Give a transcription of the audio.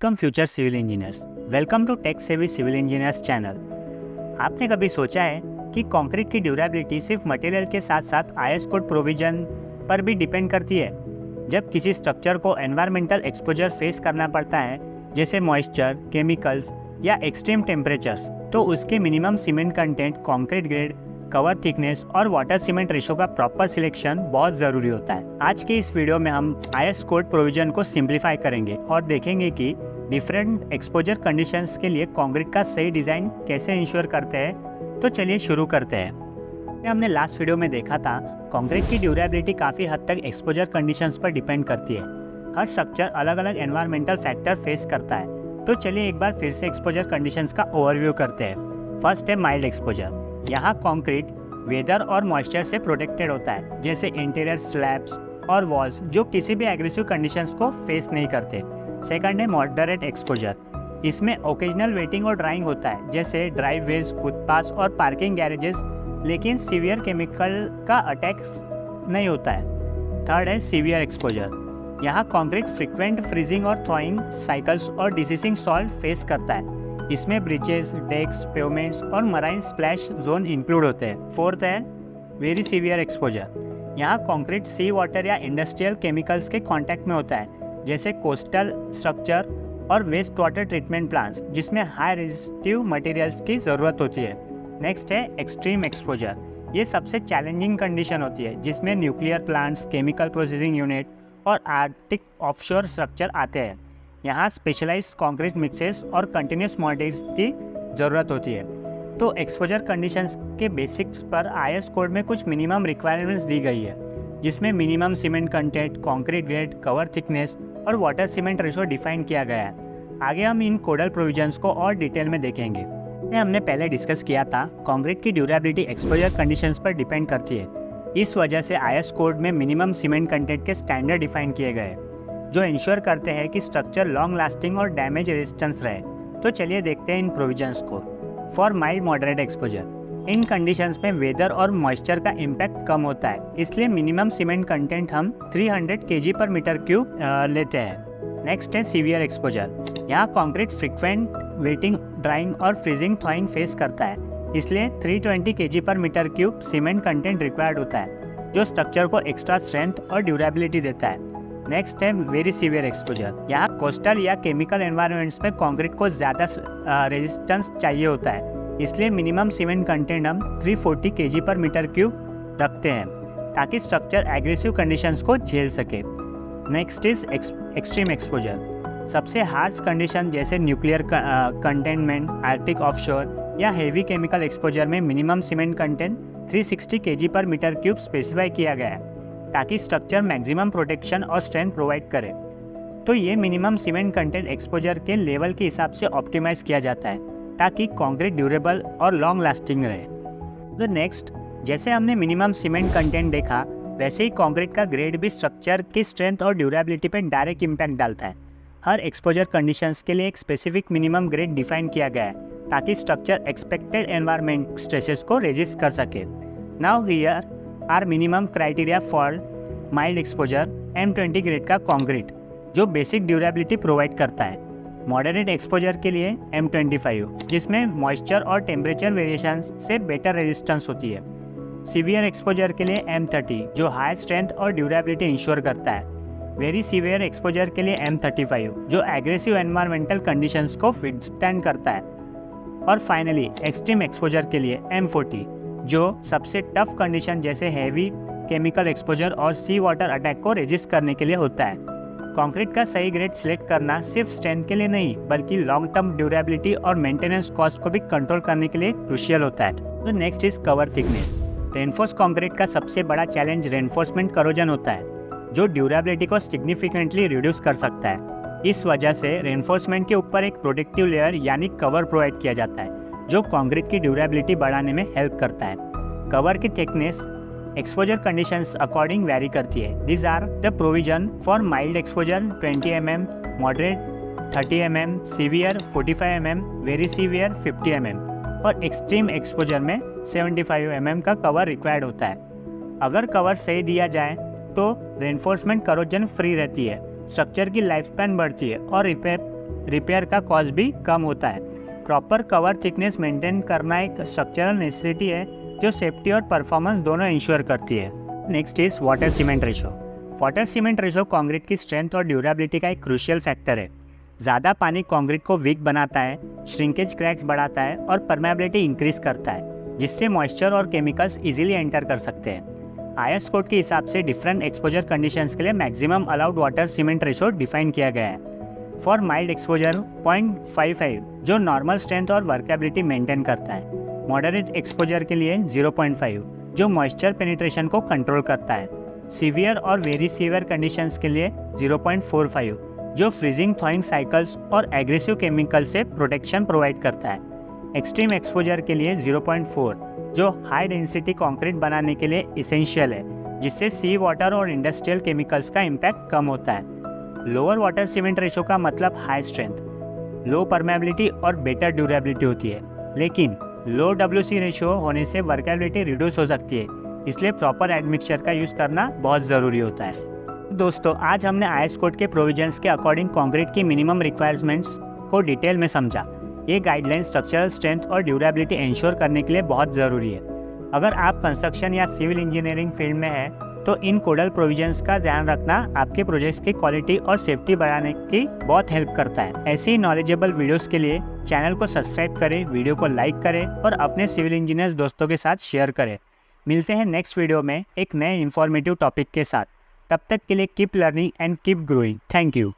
Welcome future civil engineers. Welcome to tech savvy civil engineers channel. आपने कभी सोचा है कि कंक्रीट की ड्यूरेबिलिटी सिर्फ मटेरियल के साथ साथ आईएस कोड प्रोविजन पर भी डिपेंड करती है। जब किसी स्ट्रक्चर को एनवायरमेंटल एक्सपोजर फेस करना पड़ता है, जैसे मॉइस्चर, केमिकल्स या एक्सट्रीम टेम्परेचर्स, तो उसके minimum cement content, concrete grade, cover thickness और वाटर सीमेंट रेशो का प्रॉपर सिलेक्शन बहुत ज़रूरी होता है। आज के इस वीडियो में हम आईएस कोड प्रोविजन को सिंप्लीफाई करेंगे और देखेंगे कि डिफरेंट एक्सपोजर कंडीशंस के लिए कंक्रीट का सही डिज़ाइन कैसे इंश्योर करते हैं। तो चलिए शुरू करते हैं। हमने लास्ट वीडियो में देखा था, कंक्रीट की ड्यूरेबिलिटी काफ़ी हद तक एक्सपोजर कंडीशंस पर डिपेंड करती है। हर स्ट्रक्चर अलग अलग एनवायरमेंटल फैक्टर फेस करता है। तो चलिए एक बार फिर से एक्सपोजर कंडीशंस का ओवरव्यू करते हैं। फर्स्ट है माइल्ड एक्सपोजर। यहाँ कंक्रीट वेदर और मॉइस्चर से प्रोटेक्टेड होता है, जैसे इंटीरियर स्लैब्स और वॉल्स जो किसी भी एग्रेसिव कंडीशंस को फेस नहीं करते। सेकंड है मॉडरेट एक्सपोजर। इसमें ओकेजनल वेटिंग और ड्राइंग होता है, जैसे ड्राइववेज, फुटपाथ और पार्किंग गैरेजेस, लेकिन सीवियर केमिकल का अटैक्स नहीं होता है। थर्ड है सीवियर एक्सपोजर। यहाँ कंक्रीट फ्रीक्वेंट फ्रीजिंग और थॉइंग साइकिल्स और डिसीसिंग सॉल्ट फेस करता है। इसमें ब्रिजेस, डेक्स, पेवमेंट्स और मराइन स्प्लैश जोन इंक्लूड होते हैं। फोर्थ है वेरी सीवियर एक्सपोजर। यहाँ कंक्रीट सी वाटर या इंडस्ट्रियल केमिकल्स के कांटेक्ट में होता है, जैसे कोस्टल स्ट्रक्चर और वेस्ट वाटर ट्रीटमेंट प्लांट्स, जिसमें हाई रेजिस्टिव मटेरियल्स की ज़रूरत होती है। नेक्स्ट है एक्सट्रीम एक्सपोजर। ये सबसे चैलेंजिंग कंडीशन होती है, जिसमें nuclear plants, chemical processing unit और आर्कटिक ऑफशोर स्ट्रक्चर आते हैं। यहाँ स्पेशलाइज्ड कंक्रीट मिक्सेस और कंटिन्यूस मॉडल्स की ज़रूरत होती है। तो एक्सपोजर कंडीशंस के बेसिक्स पर आईएस कोड में कुछ मिनिमम रिक्वायरमेंट्स दी गई है, जिसमें minimum cement content, concrete grade, cover thickness और वाटर सीमेंट रेशो डिफाइन किया गया है। आगे हम इन कोडल प्रोविजंस को और डिटेल में देखेंगे। हमने पहले डिस्कस किया था, कंक्रीट की ड्यूरेबिलिटी एक्सपोजर कंडीशंस पर डिपेंड करती है। इस वजह से आईएस कोड में मिनिमम सीमेंट कंटेंट के स्टैंडर्ड डिफाइन किए गए हैं, जो इंश्योर करते हैं कि स्ट्रक्चर लॉन्ग लास्टिंग और डैमेज रेजिस्टेंस रहे। तो चलिए देखते हैं इन प्रोविजंस को। For mild moderate exposure, in conditions में वेदर और मॉइस्चर का इम्पैक्ट कम होता है, इसलिए मिनिमम सीमेंट कंटेंट हम 300 kg पर मीटर क्यूब लेते हैं। नेक्स्ट है सीवियर एक्सपोजर। यहाँ कंक्रीट फ्रीक्वेंट वेटिंग, ड्राइंग और फ्रीजिंग थॉइंग फेस करता है, इसलिए 320 kg पर metre cube cement content required होता है, जो स्ट्रक्चर को एक्स्ट्रा स्ट्रेंथ और ड्यूरेबिलिटी देता है। नेक्स्ट है वेरी सीवियर एक्सपोजर। यहाँ कोस्टल या केमिकल एनवायरनमेंट्स में कंक्रीट को ज़्यादा रेजिस्टेंस चाहिए होता है, इसलिए मिनिमम सीमेंट कंटेंट हम 340 kg पर मीटर क्यूब रखते हैं, ताकि स्ट्रक्चर एग्रेसिव कंडीशंस को झेल सके। Next is extreme exposure. सबसे हार्श कंडीशन जैसे न्यूक्लियर कंटेनमेंट, आर्कटिक ऑफशोर या हेवी केमिकल एक्सपोजर में मिनिमम सीमेंट कंटेंट 360 kg पर मीटर क्यूब स्पेसिफाई किया गया है, ताकि स्ट्रक्चर मैक्सिमम प्रोटेक्शन और स्ट्रेंथ प्रोवाइड करे। तो ये मिनिमम सीमेंट कंटेंट एक्सपोजर के लेवल के हिसाब से ऑप्टिमाइज किया जाता है, ताकि कंक्रीट ड्यूरेबल और लॉन्ग लास्टिंग रहे। तो नेक्स्ट, जैसे हमने मिनिमम सीमेंट कंटेंट देखा, वैसे ही कंक्रीट का ग्रेड भी स्ट्रक्चर की स्ट्रेंथ और ड्यूरेबिलिटी पर डायरेक्ट इम्पैक्ट डालता है। हर एक्सपोजर कंडीशंस के लिए एक स्पेसिफिक मिनिमम ग्रेड डिफाइन किया गया है, ताकि स्ट्रक्चर एक्सपेक्टेड एनवायरमेंट स्ट्रेसेस को रेजिस्ट कर सके। Now here are minimum criteria for mild exposure M20 grade का कंक्रीट, जो बेसिक ड्यूरेबिलिटी प्रोवाइड करता है। मॉडरेट एक्सपोजर के लिए M25, जिसमें मॉइस्चर और टेम्परेचर वेरिएशन से बेटर रेजिस्टेंस होती है। सीवियर एक्सपोजर के लिए M30, जो हाई स्ट्रेंथ और ड्यूरेबिलिटी इंश्योर करता है। वेरी सीवियर एक्सपोजर के लिए M35, जो एग्रेसिव एनवायरमेंटल कंडीशंस को विथस्टैंड करता है। और फाइनली एक्सट्रीम एक्सपोजर के लिए M40, जो सबसे टफ कंडीशन जैसे हैवी केमिकल एक्सपोजर और सी वाटर अटैक को रेजिस्ट करने के लिए होता है। कंक्रीट का सही ग्रेड सिलेक्ट करना सिर्फ स्ट्रेंथ के लिए नहीं, बल्कि लॉन्ग टर्म ड्यूरेबिलिटी और मेंटेनेंस कॉस्ट को भी कंट्रोल करने के लिए क्रूशियल होता है। तो next is cover thickness. Reinforce concrete का सबसे बड़ा चैलेंज रेनफोर्समेंट करोजन होता है, जो ड्यूरेबिलिटी को सिग्निफिकेंटली रिड्यूस कर सकता है। इस वजह से रेनफोर्समेंट के ऊपर एक प्रोटेक्टिव लेयर यानी कवर प्रोवाइड किया जाता है, जो कंक्रीट की ड्यूरेबिलिटी बढ़ाने में हेल्प करता है। कवर की thickness exposure conditions according vary करती है। This are the provision for mild exposure 20 mm, moderate 30 mm, severe 45 mm, very severe 50 mm और एक्सट्रीम एक्सपोजर में 75 mm का कवर रिक्वायर्ड होता है। अगर कवर सही दिया जाए तो रेनफोर्समेंट करोजन फ्री रहती है, स्ट्रक्चर की लाइफ स्पैन बढ़ती है और रिपेयर रिपेयर का कॉस्ट भी कम होता है। प्रॉपर कवर थिकनेस मेंटेन करना एक स्ट्रक्चरल नेसेसिटी है जो सेफ्टी और परफॉर्मेंस दोनों इंश्योर करती है। Next is water cement ratio. Water cement ratio concrete की स्ट्रेंथ और ड्यूरेबिलिटी का एक क्रूशियल फैक्टर है। ज़्यादा पानी कंक्रीट को वीक बनाता है, श्रिंकेज क्रैक्स बढ़ाता है और परमेबिलिटी इंक्रीज करता है, जिससे मॉइस्चर और केमिकल्स इजीली एंटर कर सकते हैं। आईएस कोड के हिसाब से डिफरेंट एक्सपोजर कंडीशंस के लिए maximum allowed water cement ratio define किया गया है। फॉर माइल्ड एक्सपोजर 0.55 जो नॉर्मल स्ट्रेंथ और वर्केबिलिटी मेंटेन करता है। मॉडरेट एक्सपोजर के लिए 0.5 जो मॉइस्चर पेनिट्रेशन को कंट्रोल करता है। सीवियर और वेरी सीवियर कंडीशंस के लिए 0.45 जो फ्रीजिंग थॉइंग साइकिल्स और एग्रेसिव केमिकल से प्रोटेक्शन प्रोवाइड करता है। एक्सट्रीम एक्सपोजर के लिए 0.4 जो हाई डेंसिटी कंक्रीट बनाने के लिए इसेंशियल है, जिससे सी वाटर और इंडस्ट्रियल केमिकल्स का इम्पैक्ट कम होता है। लोअर वाटर सीमेंट रेशो का मतलब हाई स्ट्रेंथ, लो परमेबिलिटी और बेटर ड्यूरेबिलिटी होती है, लेकिन लो WC रेशो होने से वर्केबिलिटी रिड्यूस हो सकती है, इसलिए प्रॉपर एडमिक्सचर का यूज़ करना बहुत ज़रूरी होता है। दोस्तों, आज हमने आईएस कोड के प्रोविजंस के अकॉर्डिंग कंक्रीट की मिनिमम रिक्वायरमेंट्स को डिटेल में समझा। ये गाइडलाइन स्ट्रक्चरल स्ट्रेंथ और ड्यूरेबिलिटी इंश्योर करने के लिए बहुत ज़रूरी है। अगर आप कंस्ट्रक्शन या सिविल इंजीनियरिंग फील्ड में हैं तो इन कोडल प्रोविजंस का ध्यान रखना आपके प्रोजेक्ट्स की क्वालिटी और सेफ्टी बढ़ाने की बहुत हेल्प करता है। ऐसी नॉलेजेबल वीडियोस के लिए चैनल को सब्सक्राइब करें, वीडियो को लाइक करें और अपने सिविल इंजीनियर्स दोस्तों के साथ शेयर करें। मिलते हैं नेक्स्ट वीडियो में एक नए इन्फॉर्मेटिव टॉपिक के साथ। तब तक के लिए keep learning and keep growing. Thank you.